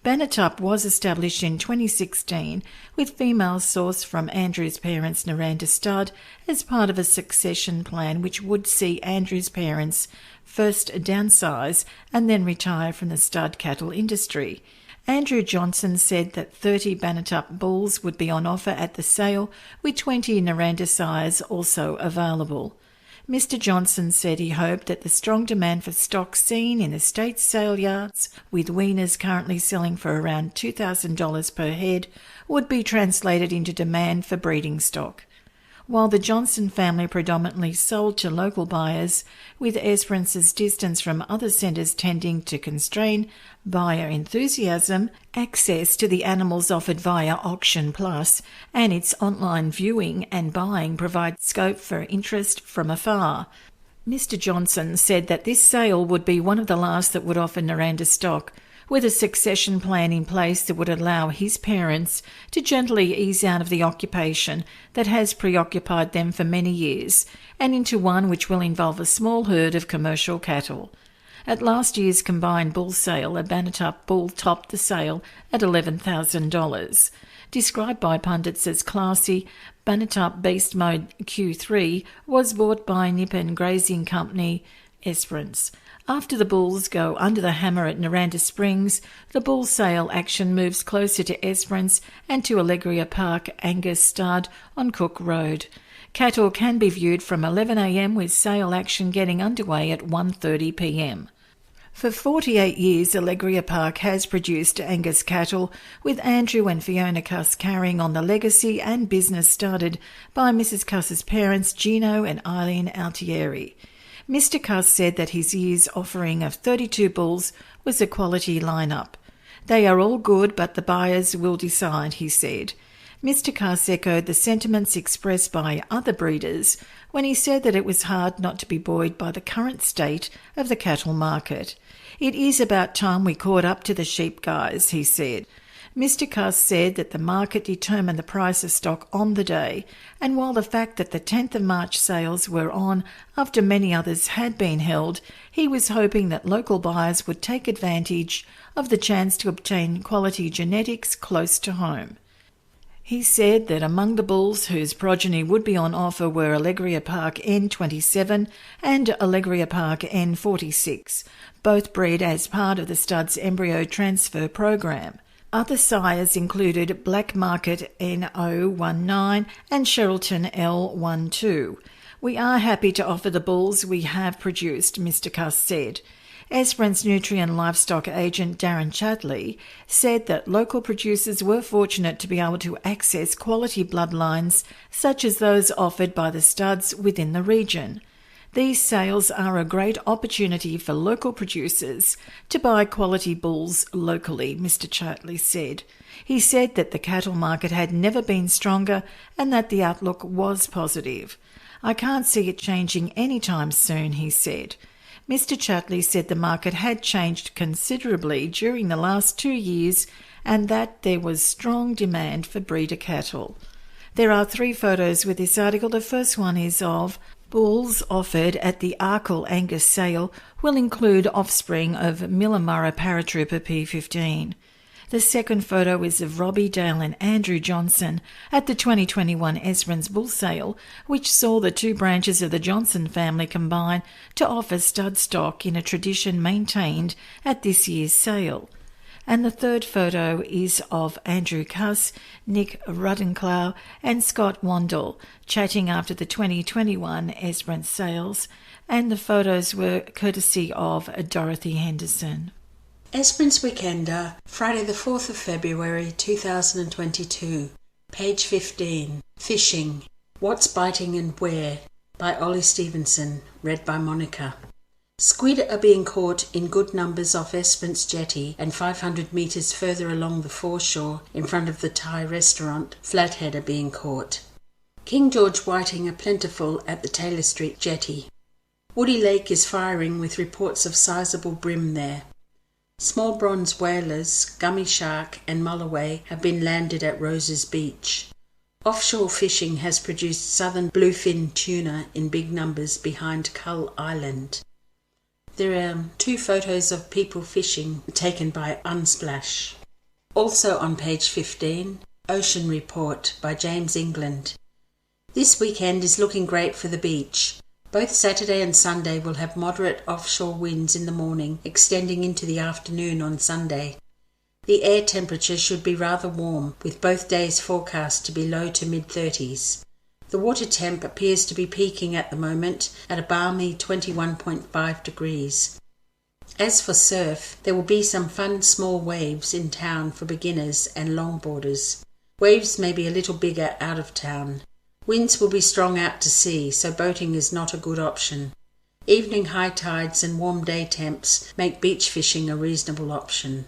Speaker 17: Banatup was established in 2016 with females sourced from Andrew's parents' Naranda stud as part of a succession plan which would see Andrew's parents first downsize and then retire from the stud cattle industry. Andrew Johnson said that 30 Banatup bulls would be on offer at the sale, with 20 Naranda sires also available. Mr Johnson said he hoped that the strong demand for stock seen in the state's sale yards, with weaners currently selling for around $2,000 per head, would be translated into demand for breeding stock. While the Johnson family predominantly sold to local buyers, with Esperance's distance from other centres tending to constrain buyer enthusiasm, access to the animals offered via Auction Plus and its online viewing and buying provide scope for interest from afar. Mr Johnson said that this sale would be one of the last that would offer Naranda stock, with a succession plan in place that would allow his parents to gently ease out of the occupation that has preoccupied them for many years, and into one which will involve a small herd of commercial cattle. At last year's combined bull sale, a Banatup bull topped the sale at $11,000. Described by pundits as classy, Banatup Beast Mode Q3 was bought by Nippon Grazing Company, Esperance. After the bulls go under the hammer at Naranda Springs, the bull sale action moves closer to Esperance and to Allegria Park Angus Stud on Cook Road. Cattle can be viewed from 11 a.m, with sale action getting underway at 1:30 p.m. For 48 years, Allegria Park has produced Angus cattle, with Andrew and Fiona Cuss carrying on the legacy and business started by Mrs Cuss's parents, Gino and Eileen Altieri. Mr Cuss said that his year's offering of 32 bulls was a quality lineup. They are all good, but the buyers will decide, he said. Mr Cuss echoed the sentiments expressed by other breeders when he said that it was hard not to be buoyed by the current state of the cattle market. It is about time we caught up to the sheep guys, he said. Mr Cuss said that the market determined the price of stock on the day, and while the fact that the 10th of March sales were on after many others had been held, he was hoping that local buyers would take advantage of the chance to obtain quality genetics close to home. He said that among the bulls whose progeny would be on offer were Allegria Park N27 and Allegria Park N46, both bred as part of the stud's embryo transfer program. Other sires included Black Market N019 and Sherrilton L12. We are happy to offer the bulls we have produced, Mr Cuss said. Esperance Nutrient Livestock Agent Darren Chadley said that local producers were fortunate to be able to access quality bloodlines such as those offered by the studs within the region. These sales are a great opportunity for local producers to buy quality bulls locally, Mr Chadley said. He said that the cattle market had never been stronger and that the outlook was positive. I can't see it changing anytime soon, he said. Mr Chadley said the market had changed considerably during the last 2 years and that there was strong demand for breeder cattle. There are 3 photos with this article. The first one is of bulls offered at the Arkle Angus sale will include offspring of Millamurra Paratrooper P15. The second photo is of Robbie Dale and Andrew Johnson at the 2021 Esperance Bull Sale, which saw the 2 branches of the Johnson family combine to offer stud stock in a tradition maintained at this year's sale. And the third photo is of Andrew Cuss, Nick Ruddenclough and Scott Wandel chatting after the 2021 Esperance sales, and the photos were courtesy of Dorothy Henderson.
Speaker 12: Esperance Weekender, Friday the 4th of February 2022, page 15, Fishing, What's Biting and Where, by Ollie Stevenson, read by Monica. Squid are being caught in good numbers off Esperance Jetty and 500 metres further along the foreshore in front of the Thai restaurant. Flathead are being caught. King George whiting are plentiful at the Taylor Street Jetty. Woody Lake is firing with reports of sizable bream there. Small bronze whalers, gummy shark and mulloway have been landed at Roses Beach. Offshore fishing has produced southern bluefin tuna in big numbers behind Cull Island. There are 2 photos of people fishing taken by Unsplash. Also on page 15, Ocean Report by James England. This weekend is looking great for the beach. Both Saturday and Sunday will have moderate offshore winds in the morning, extending into the afternoon on Sunday. The air temperature should be rather warm, with both days forecast to be low to mid-30s. The water temp appears to be peaking at the moment at a balmy 21.5 degrees. As for surf, there will be some fun small waves in town for beginners and longboarders. Waves may be a little bigger out of town. Winds will be strong out to sea, so boating is not a good option. Evening high tides and warm day temps make beach fishing a reasonable option.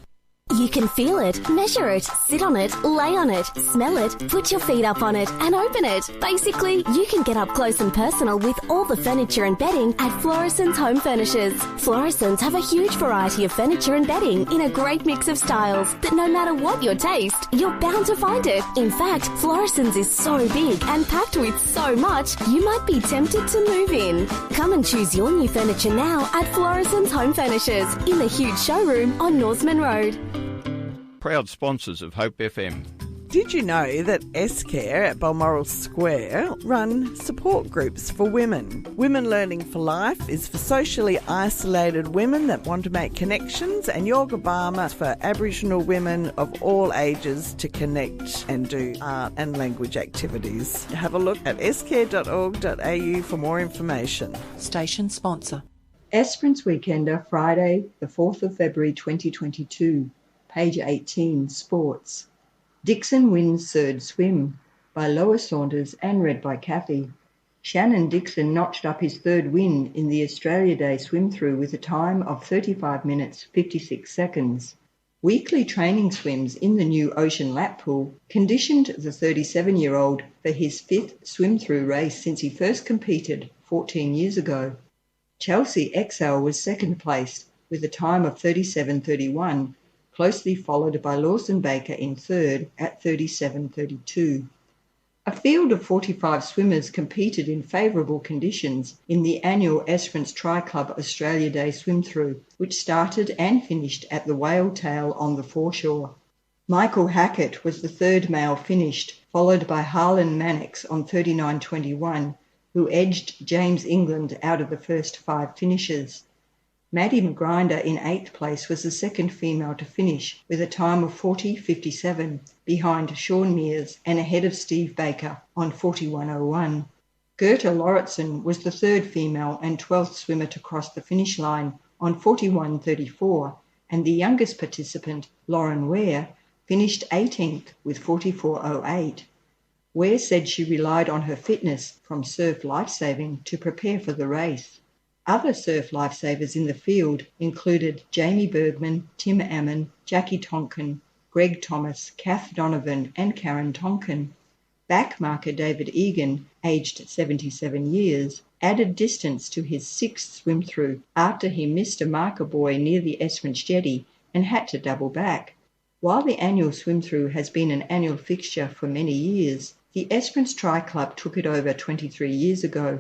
Speaker 18: You can feel it, measure it, sit on it, lay on it, smell it, put your feet up on it and open it. Basically, you can get up close and personal with all the furniture and bedding at Florison's Home Furnishers. Florison's have a huge variety of furniture and bedding in a great mix of styles that no matter what your taste, you're bound to find it. In fact, Florison's is so big and packed with so much, you might be tempted to move in. Come and choose your new furniture now at Florison's Home Furnishers in the huge showroom on Norseman Road.
Speaker 19: Proud sponsors of Hope FM.
Speaker 20: Did you know that S-Care at Balmoral Square run support groups for women? Women Learning for Life is for socially isolated women that want to make connections, and Yoga Barma for Aboriginal women of all ages to connect and do art and language activities. Have a look at scare.org.au for more information.
Speaker 3: Station sponsor.
Speaker 11: Esperance Weekender, Friday, the 4th of February 2022. Page 18, Sports. Dixon wins third swim, by Lois Saunders and read by Kathy. Shannon Dixon notched up his third win in the Australia Day swim-through with a time of 35 minutes 56 seconds. Weekly training swims in the new Ocean Lap Pool conditioned the 37-year-old for his fifth swim-through race since he first competed 14 years ago. Chelsea XL was second placed with a time of 37:31, closely followed by Lawson Baker in third at 37:32. A field of 45 swimmers competed in favourable conditions in the annual Esperance Tri-Club Australia Day swim-through, which started and finished at the Whale Tail on the foreshore. Michael Hackett was the third male finished, followed by Harlan Mannix on 39:21, who edged James England out of the first five finishers. Maddie McGrinder in 8th place was the second female to finish with a time of 40:57, behind Sean Mears and ahead of Steve Baker on 41:01. Gerta Lauritsen was the third female and 12th swimmer to cross the finish line on 41:34, and the youngest participant, Lauren Ware, finished 18th with 44:08. Ware said she relied on her fitness from surf lifesaving to prepare for the race. Other surf lifesavers in the field included Jamie Bergman, Tim Ammon, Jackie Tonkin, Greg Thomas, Kath Donovan and Karen Tonkin. Backmarker David Egan, aged 77 years, added distance to his sixth swim-through after he missed a marker buoy near the Esperance jetty and had to double back. While the annual swim-through has been an annual fixture for many years, the Esperance Tri-Club took it over 23 years ago.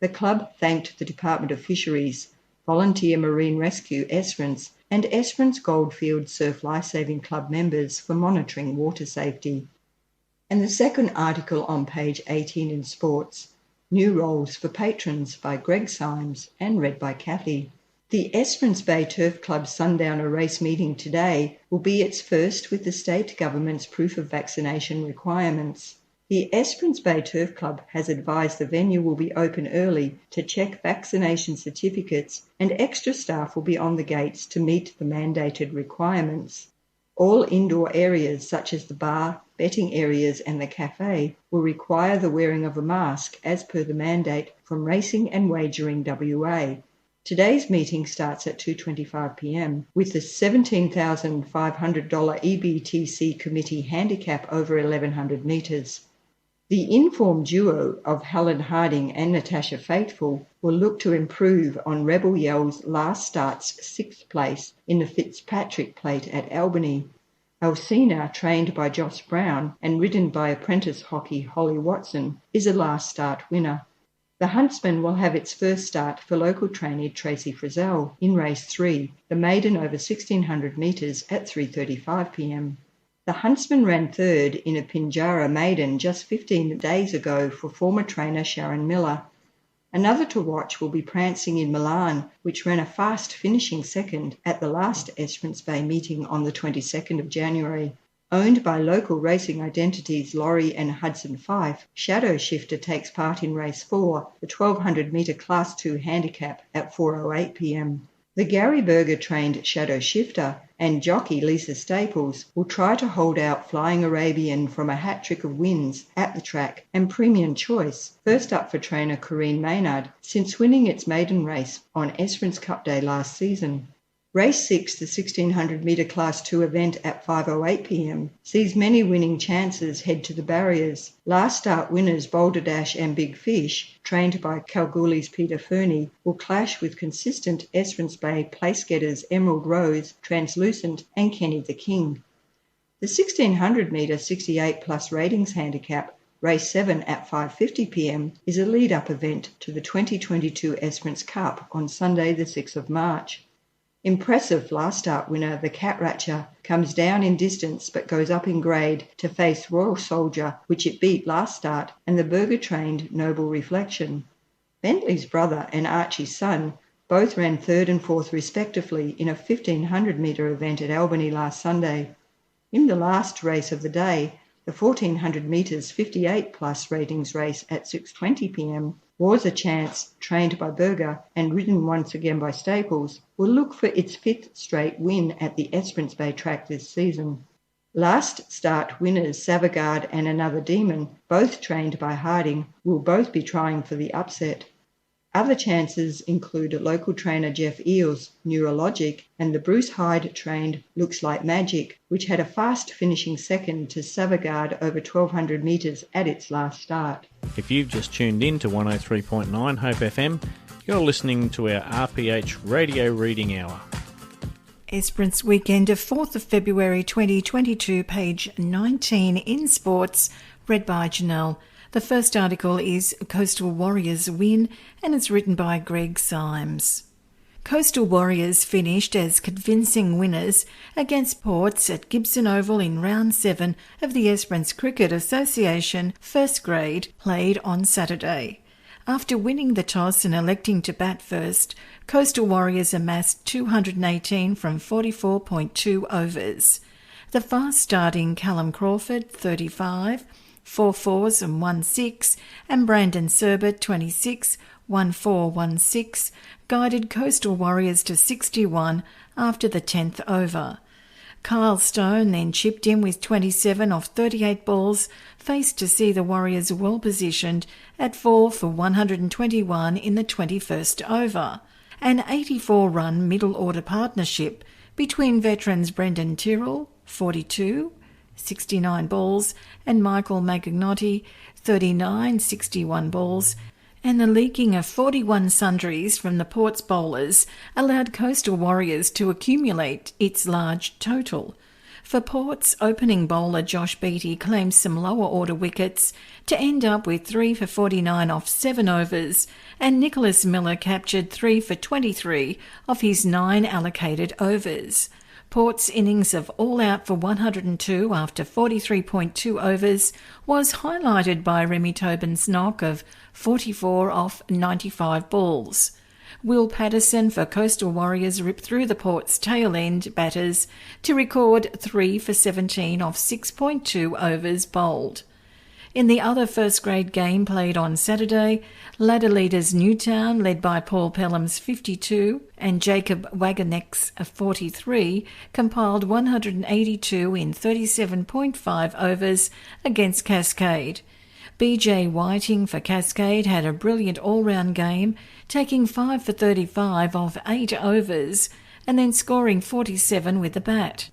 Speaker 11: The club thanked the Department of Fisheries, Volunteer Marine Rescue Esperance, and Esperance Goldfield Surf Lifesaving Club members for monitoring water safety. And the second article on page 18 in Sports, New Roles for Patrons by Greg Symes and read by Kathy. The Esperance Bay Turf Club Sundowner Race meeting today will be its first with the state government's proof of vaccination requirements. The Esperance Bay Turf Club has advised the venue will be open early to check vaccination certificates, and extra staff will be on the gates to meet the mandated requirements. All indoor areas such as the bar, betting areas and the cafe will require the wearing of a mask as per the mandate from Racing and Wagering WA. Today's meeting starts at 2:25 p.m. with the $17,500 EBTC committee handicap over 1,100 metres. The informed duo of Helen Harding and Natasha Faithful will look to improve on Rebel Yell's last start's 6th place in the Fitzpatrick Plate at Albany. Alcina, trained by Joss Brown and ridden by apprentice hockey Holly Watson, is a last start winner. The Huntsman will have its first start for local trainee Tracy Frizzell in race 3, the maiden over 1,600 metres at 3:35 p.m. The Huntsman ran third in a Pinjarra maiden just 15 days ago for former trainer Sharon Miller. Another to watch will be Prancing in Milan, which ran a fast finishing second at the last Esperance Bay meeting on the 22nd of January. Owned by local racing identities Laurie and Hudson Fife, Shadow Shifter takes part in Race 4, the 1200 metre Class 2 handicap at 4:08 p.m. The Gary Berger-trained Shadow Shifter and jockey Lisa Staples will try to hold out Flying Arabian from a hat-trick of wins at the track and Premium Choice, first up for trainer Corrine Maynard, since winning its maiden race on Esperance Cup Day last season. Race 6, the 1600 metre Class 2 event at 5:08 p.m, sees many winning chances head to the barriers. Last start winners Boulder Dash and Big Fish, trained by Kalgoorlie's Peter Fernie, will clash with consistent Esperance Bay place-getters Emerald Rose, Translucent and Kenny the King. The 1600 metre 68 plus ratings handicap, Race 7 at 5:50 p.m, is a lead-up event to the 2022 Esperance Cup on Sunday the 6th of March. Impressive last start winner, the Cat Ratcher, comes down in distance but goes up in grade to face Royal Soldier, which it beat last start, and the Berger-trained Noble Reflection. Bentley's brother and Archie's son both ran third and fourth respectively in a 1500 metre event at Albany last Sunday. In the last race of the day, the 1400 metres 58 plus ratings race at 6:20 p.m, Was a Chance, trained by Berger and ridden once again by Staples, will look for its fifth straight win at the Esperance Bay track this season. Last start winners Savagard and Another Demon, both trained by Harding, will both be trying for the upset. Other chances include local trainer Jeff Eales' Neurologic and the Bruce Hyde-trained Looks Like Magic, which had a fast finishing second to Savagard over 1200 metres at its last start.
Speaker 10: If you've just tuned in to 103.9 Hope FM, you're listening to our RPH Radio Reading Hour.
Speaker 17: Esperance Weekender, 4th of February 2022, page 19 in Sports, read by Janelle. The first article is Coastal Warriors Win, and it's written by Greg Symes. Coastal Warriors finished as convincing winners against Ports at Gibson Oval in round 7 of the Esperance Cricket Association first grade, played on Saturday. After winning the toss and electing to bat first, Coastal Warriors amassed 218 from 44.2 overs. The fast-starting Callum Crawford, 35, 4 fours and 1 6, and Brandon Serbert, 26, 1 4, 1 6, guided Coastal Warriors to 61 after the 10th over. Kyle Stone then chipped in with 27 off 38 balls, faced to see the Warriors well positioned at 4 for 121 in the 21st over. An 84-run middle-order partnership between veterans Brendan Tyrrell, 42, 69 balls, and Michael Magagnotti, 39, 61 balls, and the leaking of 41 sundries from the Ports bowlers allowed Coastal Warriors to accumulate its large total. For Ports, opening bowler Josh Beattie claimed some lower order wickets to end up with 3 for 49 off 7 overs, and Nicholas Miller captured 3 for 23 off his 9 allocated overs. Port's innings of all out for 102 after 43.2 overs was highlighted by Remy Tobin's knock of 44 off 95 balls. Will Patterson for Coastal Warriors ripped through the Port's tail-end batters to record 3 for 17 off 6.2 overs bowled. In the other first-grade game played on Saturday, ladder leaders Newtown, led by Paul Pelham's 52 and Jacob Wagonek's 43, compiled 182 in 37.5 overs against Cascade. BJ Whiting for Cascade had a brilliant all-round game, taking 5 for 35 off 8 overs and then scoring 47 with the bat.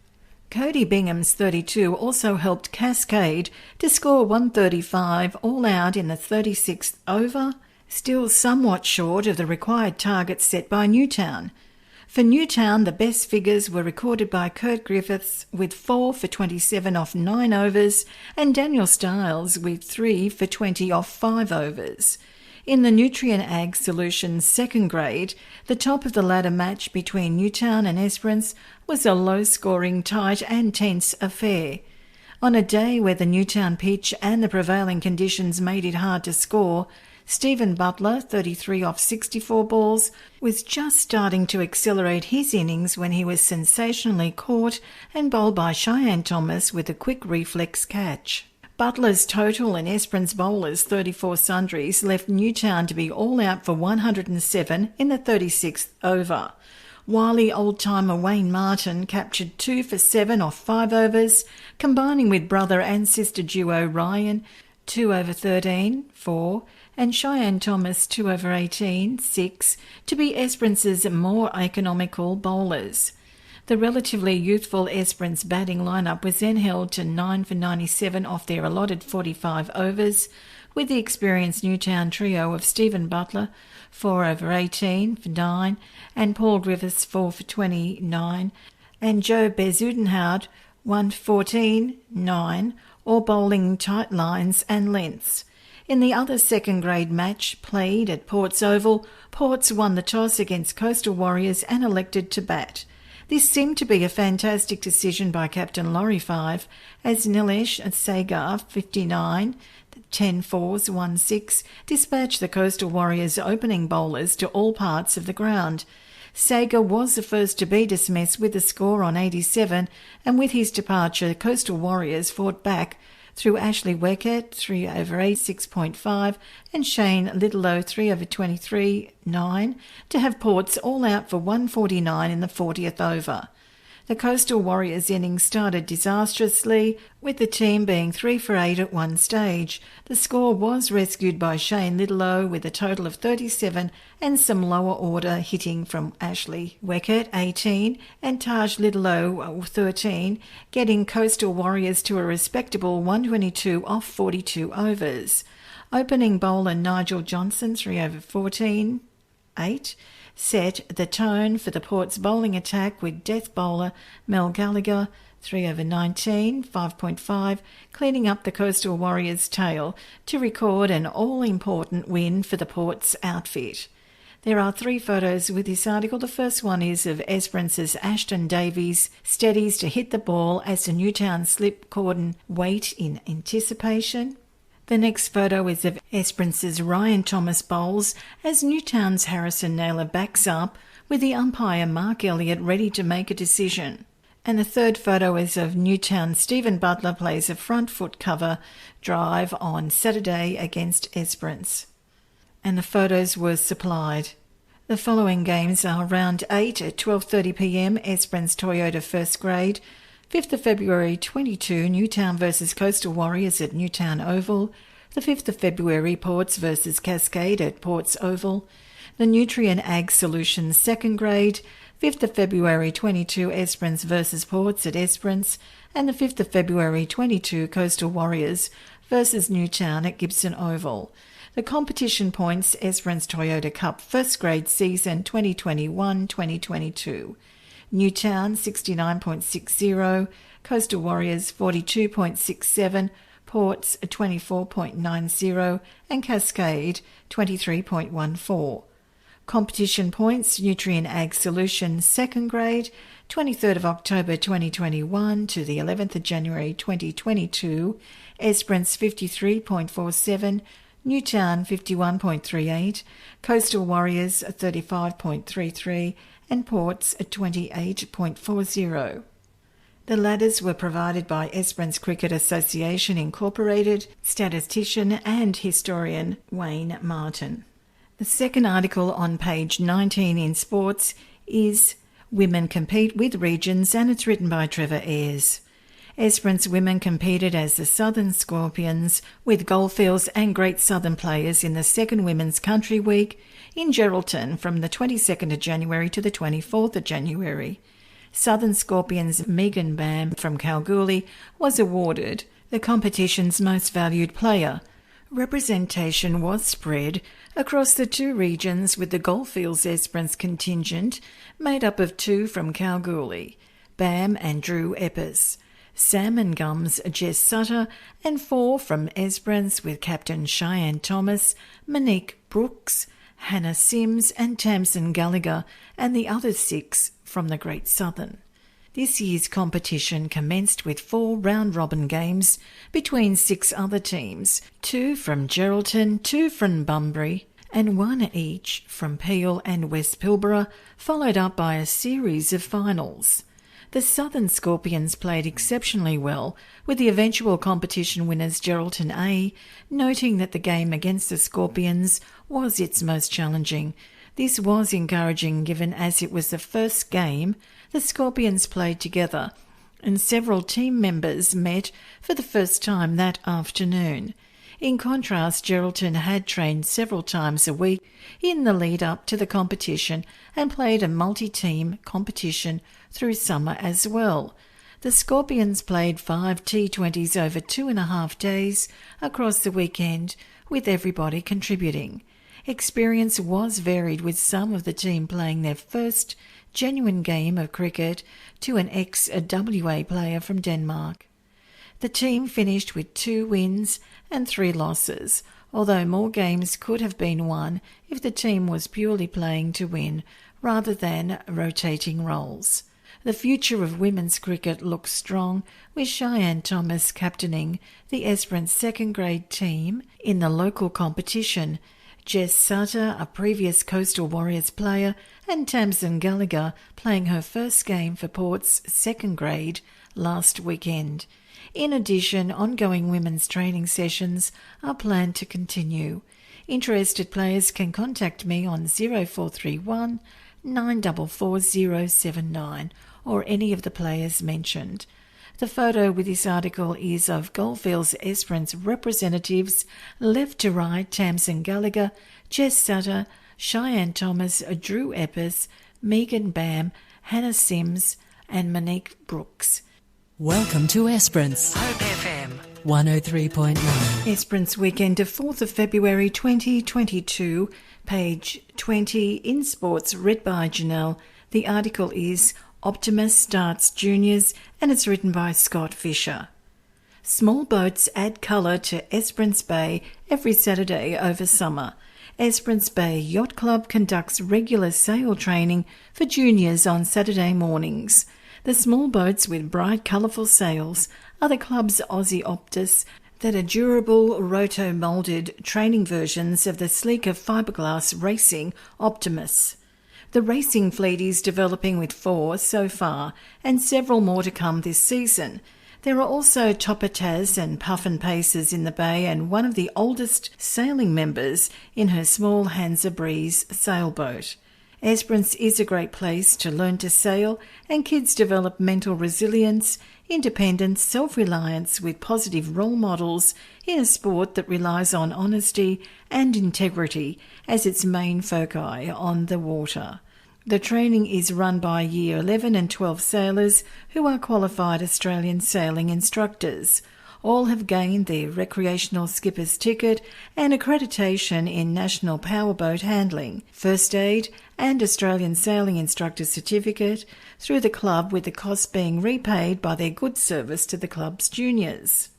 Speaker 17: Cody Bingham's 32 also helped Cascade to score 135 all out in the 36th over, still somewhat short of the required target set by Newtown. For Newtown, the best figures were recorded by Kurt Griffiths with 4 for 27 off 9 overs and Daniel Stiles with 3 for 20 off 5 overs. In the Nutrien Ag Solutions second grade, the top of the ladder match between Newtown and Esperance was a low-scoring, tight and tense affair. On a day where the Newtown pitch and the prevailing conditions made it hard to score, Stephen Butler, 33 off 64 balls, was just starting to accelerate his innings when he was sensationally caught and bowled by Cheyenne Thomas with a quick reflex catch. Butler's total and Esperance bowlers' 34 sundries left Newtown to be all out for 107 in the 36th over. Wily old-timer Wayne Martin captured 2 for 7 off 5 overs, combining with brother and sister duo Ryan, 2 over 13, 4, and Cheyenne Thomas 2 over 18, 6, to be Esperance's more economical bowlers. The relatively youthful Esperance batting lineup was then held to 9 for 97 off their allotted 45 overs, with the experienced Newtown trio of Stephen Butler 4 over 18 for 9, and Paul Griffiths 4 for 29, and Joe Bezudenhout 1 for 14, 9, all bowling tight lines and lengths. In the other second-grade match played at Ports Oval, Ports won the toss against Coastal Warriors and elected to bat. This seemed to be a fantastic decision by Captain Laurie 5, as Nilesh Sagar, 59, 10 fours, 1 6, dispatched the Coastal Warriors' opening bowlers to all parts of the ground. Sagar was the first to be dismissed with a score on 87, and with his departure, the Coastal Warriors fought back through Ashley Weckett, 3 over 8, 6.5, and Shane Littlelow, 3 over 23, 9, to have Ports all out for 149 in the 40th over. The Coastal Warriors' innings started disastrously, with the team being 3 for 8 at one stage. The score was rescued by Shane Littlelow with a total of 37 and some lower order hitting from Ashley Weckett, 18, and Taj Littlelow, 13, getting Coastal Warriors to a respectable 122 off 42 overs. Opening bowler Nigel Johnson, 3 over 14, 8, set the tone for the Ports bowling attack, with death bowler Mel Gallagher, 3 over 19, 5.5, cleaning up the Coastal Warriors' tail to record an all-important win for the Ports outfit. There are 3 photos with this article. The first one is of Esperance's Ashton Davies steadies to hit the ball as the Newtown slip cordon wait in anticipation. The next photo is of Esperance's Ryan Thomas bowls as Newtown's Harrison Naylor backs up with the umpire Mark Elliott ready to make a decision. And the third photo is of Newtown's Stephen Butler plays a front foot cover drive on Saturday against Esperance. And the photos were supplied. The following games are round 8 at 12:30pm, Esperance Toyota first grade, 5th of February 22, Newtown versus Coastal Warriors at Newtown Oval. The 5th of February, Ports versus Cascade at Ports Oval. The Nutrient Ag Solutions second grade, 5th of February 22, Esperance versus Ports at Esperance. And the 5th of February 22, Coastal Warriors versus Newtown at Gibson Oval. The competition points, Esperance Toyota Cup first grade season 2021-2022. Newtown 69.60, Coastal Warriors 42.67, Ports 24.90, and Cascade 23.14. Competition points, Nutrient Ag Solutions second grade, 23rd of October 2021 to the 11th of January 2022, Esperance 53.47, Newtown 51.38, Coastal Warriors 35.33, and Ports at 28.40. The ladders were provided by Esperance Cricket Association Incorporated, statistician and historian Wayne Martin. The second article on page 19 in Sports is Women Compete with Regions, and it's written by Trevor Ayres. Esperance women competed as the Southern Scorpions with Goldfields and Great Southern players in the second Women's Country Week in Geraldton from the 22nd of January to the 24th of January. Southern Scorpions Megan Bam from Kalgoorlie was awarded the competition's most valued player. Representation was spread across the 2 regions, with the Goldfields Esperance contingent made up of 2 from Kalgoorlie, Bam and Drew Eppers, Salmon Gums Jess Sutter, and 4 from Esperance with Captain Cheyenne Thomas, Monique Brooks, Hannah Sims and Tamsin Gallagher, and the other 6 from the Great Southern. This year's competition commenced with 4 round-robin games between 6 other teams, 2 from Geraldton, 2 from Bunbury, and 1 each from Peel and West Pilbara, followed up by a series of finals. The Southern Scorpions played exceptionally well, with the eventual competition winners Geraldton A noting that the game against the Scorpions was its most challenging. This was encouraging given as it was the first game the Scorpions played together, and several team members met for the first time that afternoon. In contrast, Geraldton had trained several times a week in the lead-up to the competition and played a multi-team competition through summer as well. The Scorpions played 5 T20s over 2.5 days across the weekend, with everybody contributing. Experience was varied, with some of the team playing their first genuine game of cricket to an ex-WA player from Denmark. The team finished with 2 wins and 3 losses, although more games could have been won if the team was purely playing to win rather than rotating roles. The future of women's cricket looks strong, with Cheyenne Thomas captaining the Esperance second grade team in the local competition. Jess Sutter, a previous Coastal Warriors player, and Tamsin Gallagher playing her first game for Port's second grade last weekend. In addition, ongoing women's training sessions are planned to continue. Interested players can contact me on 0431 944 079 or any of the players mentioned. The photo with this article is of Goldfields Esperance representatives, left to right Tamsin Gallagher, Jess Sutter, Cheyenne Thomas, Drew Eppes, Megan Bam, Hannah Sims and Monique Brooks.
Speaker 21: Welcome to Esperance. Hope FM 103.9.
Speaker 17: Esperance Weekender, 4th of February 2022, page 20 in Sports, read by Janelle. The article is Optimus Starts Juniors and it's written by Scott Fisher. Small boats add colour to Esperance Bay every Saturday over summer. Esperance Bay Yacht Club conducts regular sail training for juniors on Saturday mornings. The small boats with bright, colourful sails are the club's Aussie Optus that are durable, roto-moulded training versions of the sleeker fiberglass racing Optimus. The racing fleet is developing with 4 so far and several more to come this season. There are also Topataz and Puffin Pacers in the bay and one of the oldest sailing members in her small Hansa Breeze sailboat. Esperance is a great place to learn to sail and kids develop mental resilience, independence, self-reliance with positive role models in a sport that relies on honesty and integrity as its main foci on the water. The training is run by Year 11 and 12 sailors who are qualified Australian sailing instructors. All have gained their recreational skipper's ticket and accreditation in national powerboat handling, first aid and Australian sailing instructor certificate through the club, with the cost being repaid by their good service to the club's juniors.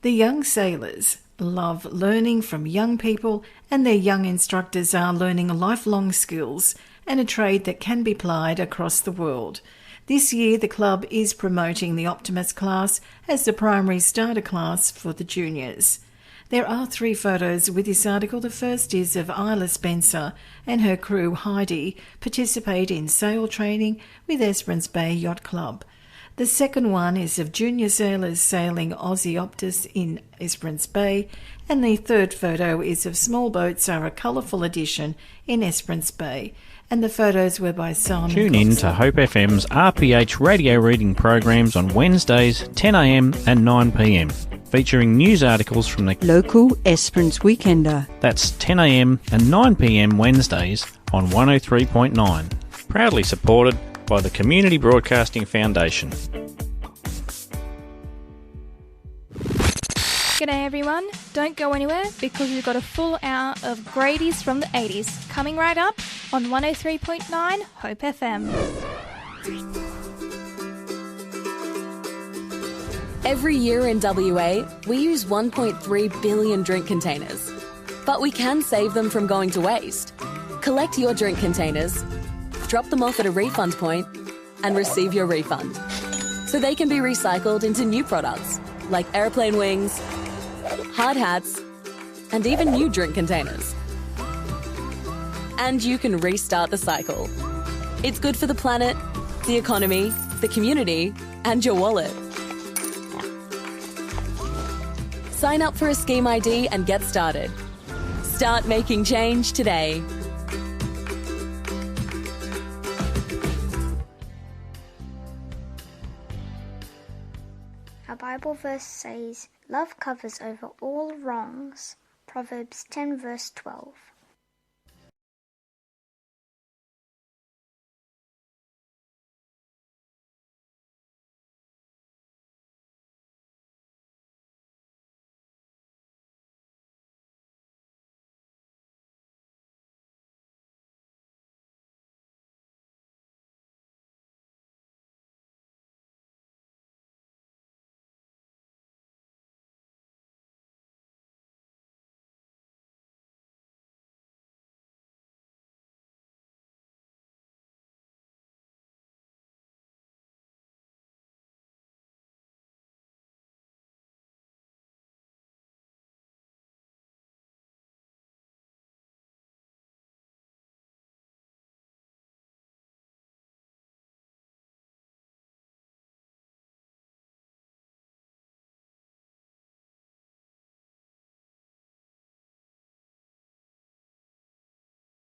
Speaker 17: The young sailors love learning from young people and their young instructors are learning lifelong skills and a trade that can be plied across the world. This year, the club is promoting the Optimus class as the primary starter class for the juniors. There are 3 photos with this article. The first is of Isla Spencer and her crew Heidi participate in sail training with Esperance Bay Yacht Club. The second one is of junior sailors sailing Aussie Optus in Esperance Bay, and the third photo is of small boats are a colourful addition in Esperance Bay. And the photos were by Simon.
Speaker 10: Tune in to Hope FM's RPH radio reading programs on Wednesdays 10am and 9pm, featuring news articles from the
Speaker 11: local Esperance Weekender.
Speaker 10: That's 10am and 9pm Wednesdays on 103.9. Proudly supported by the Community Broadcasting Foundation.
Speaker 22: G'day everyone, don't go anywhere because we've got a full hour of Grady's from the 80s coming right up on 103.9 Hope FM.
Speaker 23: Every year in WA, we use 1.3 billion drink containers. But we can save them from going to waste. Collect your drink containers, drop them off at a refund point, and receive your refund. So they can be recycled into new products like airplane wings, hard hats, and even new drink containers. And you can restart the cycle. It's good for the planet, the economy, the community, and your wallet. Sign up for a scheme ID and get started. Start making change today.
Speaker 1: Our Bible verse says, "Love covers over all wrongs." Proverbs 10 verse 12.